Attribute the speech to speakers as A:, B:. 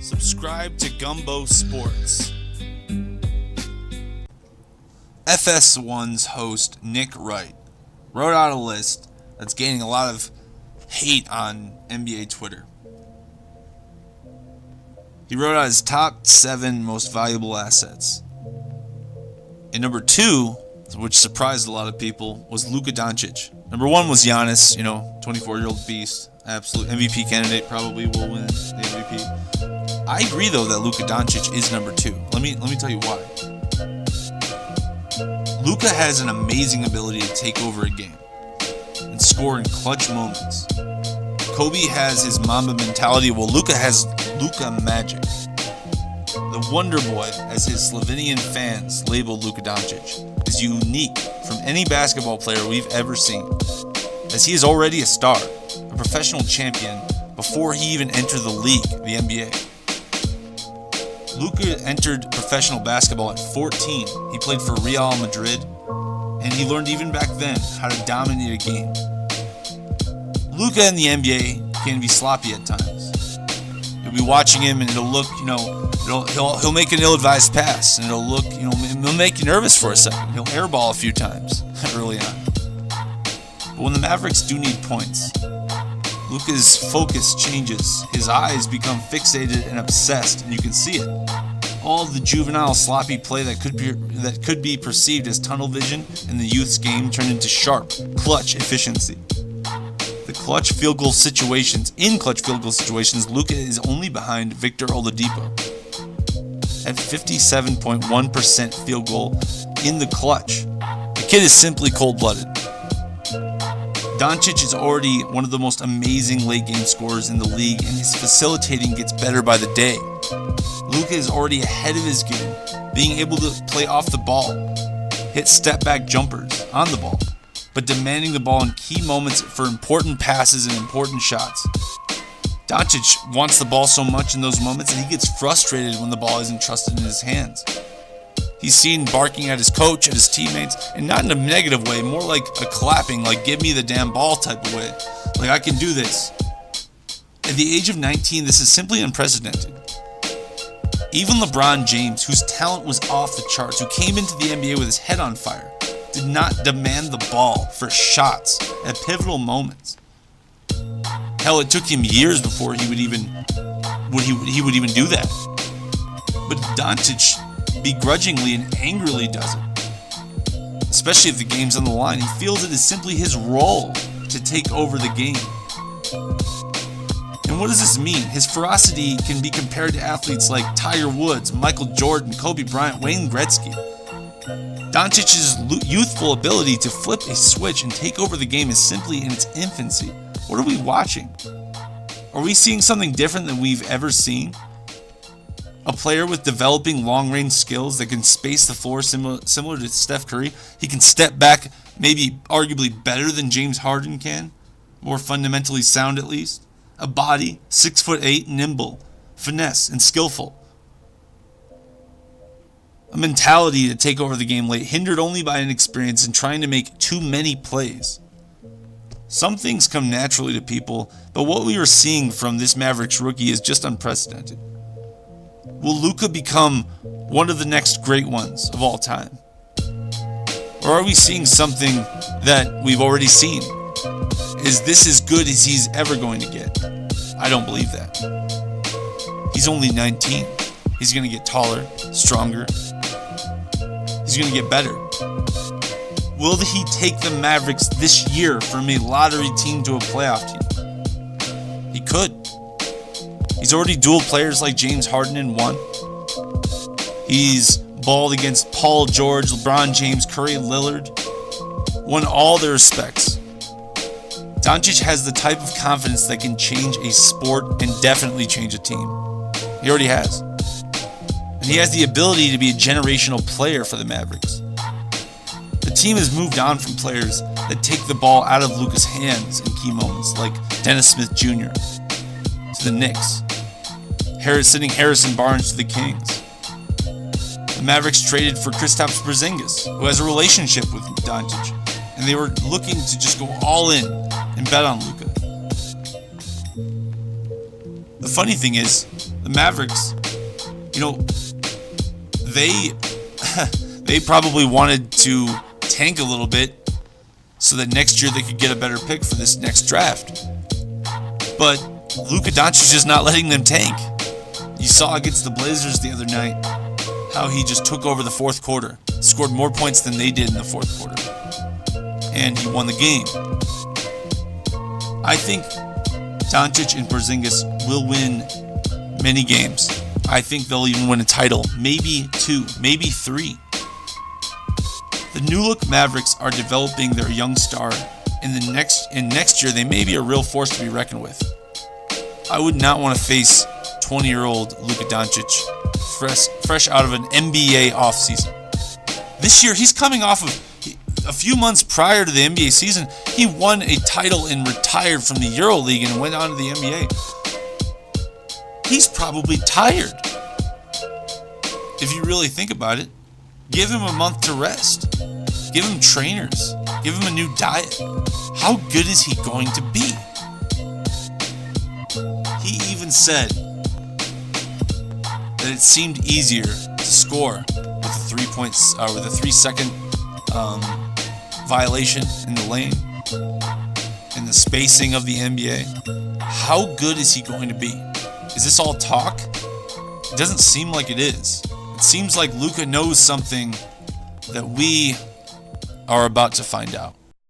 A: Subscribe to Gumbo Sports. FS1's host, Nick Wright, wrote out a list that's gaining a lot of hate on NBA Twitter. He wrote out his top 7 most valuable assets. And number 2, which surprised a lot of people, was Luka Dončić. Number 1 was Giannis, 24-year-old beast, absolute MVP candidate, probably will win the MVP. I agree though that Luka Dončić is number 2. Let me tell you why. Luka has an amazing ability to take over a game and score in clutch moments. Kobe has his Mamba mentality, while Luka has Luka magic. The Wonder Boy, as his Slovenian fans labeled Luka Dončić, is unique from any basketball player we've ever seen, as he is already a star, a professional champion, before he even entered the league, the NBA. Luka entered professional basketball at 14. He played for Real Madrid, and he learned even back then how to dominate a game. Luka in the NBA can be sloppy at times. You'll be watching him and it'll look, he'll make an ill-advised pass and it'll look, it'll make you nervous for a second. He'll airball a few times early on. But when the Mavericks do need points, Luka's focus changes. His eyes become fixated and obsessed, and you can see it. All of the juvenile sloppy play that could be perceived as tunnel vision in the youth's game turned into sharp, clutch efficiency. In clutch field goal situations, Luka is only behind Victor Oladipo at 57.1% field goal in the clutch. The kid is simply cold-blooded. Dončić is already one of the most amazing late-game scorers in the league, and his facilitating gets better by the day. Luka is already ahead of his game, being able to play off the ball, hit step-back jumpers on the ball, but demanding the ball in key moments for important passes and important shots. Dončić wants the ball so much in those moments that he gets frustrated when the ball isn't trusted in his hands. He's seen barking at his coach, at his teammates, and not in a negative way, more like a clapping, like give me the damn ball type of way. Like I can do this. At the age of 19, this is simply unprecedented. Even LeBron James, whose talent was off the charts, who came into the NBA with his head on fire, did not demand the ball for shots at pivotal moments. Hell, it took him years before he would even do that. But Dončić begrudgingly and angrily does it. Especially if the game's on the line, he feels it is simply his role to take over the game. And what does this mean? His ferocity can be compared to athletes like Tiger Woods, Michael Jordan, Kobe Bryant, Wayne Gretzky. Dončić's youthful ability to flip a switch and take over the game is simply in its infancy. What are we watching? Are we seeing something different than we've ever seen? A player with developing long-range skills that can space the floor similar to Steph Curry. He can step back maybe arguably better than James Harden can. More fundamentally sound at least. A body, 6'8", nimble, finesse, and skillful. A mentality to take over the game late, hindered only by inexperience and trying to make too many plays. Some things come naturally to people, but what we are seeing from this Mavericks rookie is just unprecedented. Will Luka become one of the next great ones of all time? Or are we seeing something that we've already seen? Is this as good as he's ever going to get? I don't believe that. He's only 19. He's going to get taller, stronger. He's going to get better. Will he take the Mavericks this year from a lottery team to a playoff team? He could. He's already dueled players like James Harden and won. He's balled against Paul George, LeBron James, Curry, Lillard. Won all their respects. Dončić has the type of confidence that can change a sport and definitely change a team. He already has. And he has the ability to be a generational player for the Mavericks. The team has moved on from players that take the ball out of Luka's hands in key moments, like Dennis Smith Jr. to the Knicks, sending Harrison Barnes to the Kings. The Mavericks traded for Kristaps Porzingis, who has a relationship with Dončić, and they were looking to just go all in and bet on Luka. The funny thing is, the Mavericks, they they probably wanted to tank a little bit so that next year they could get a better pick for this next draft. But Luka Dončić is not letting them tank. You saw against the Blazers the other night how he just took over the fourth quarter, scored more points than they did in the fourth quarter, and he won the game. I think Dončić and Porzingis will win many games. I think they'll even win a title, maybe 2, maybe 3. The new look Mavericks are developing their young star, and next year they may be a real force to be reckoned with. I would not want to face 20-year-old Luka Dončić fresh out of an NBA offseason. This year he's coming off of a few months prior to the NBA season, he won a title and retired from the EuroLeague and went on to the NBA. He's probably tired. If you really think about it, give him a month to rest. Give him trainers. Give him a new diet. How good is he going to be? He even said that it seemed easier to score with a 3-second violation in the lane, in the spacing of the NBA. How good is he going to be? Is this all talk? It doesn't seem like it is. It seems like Luka knows something that we are about to find out.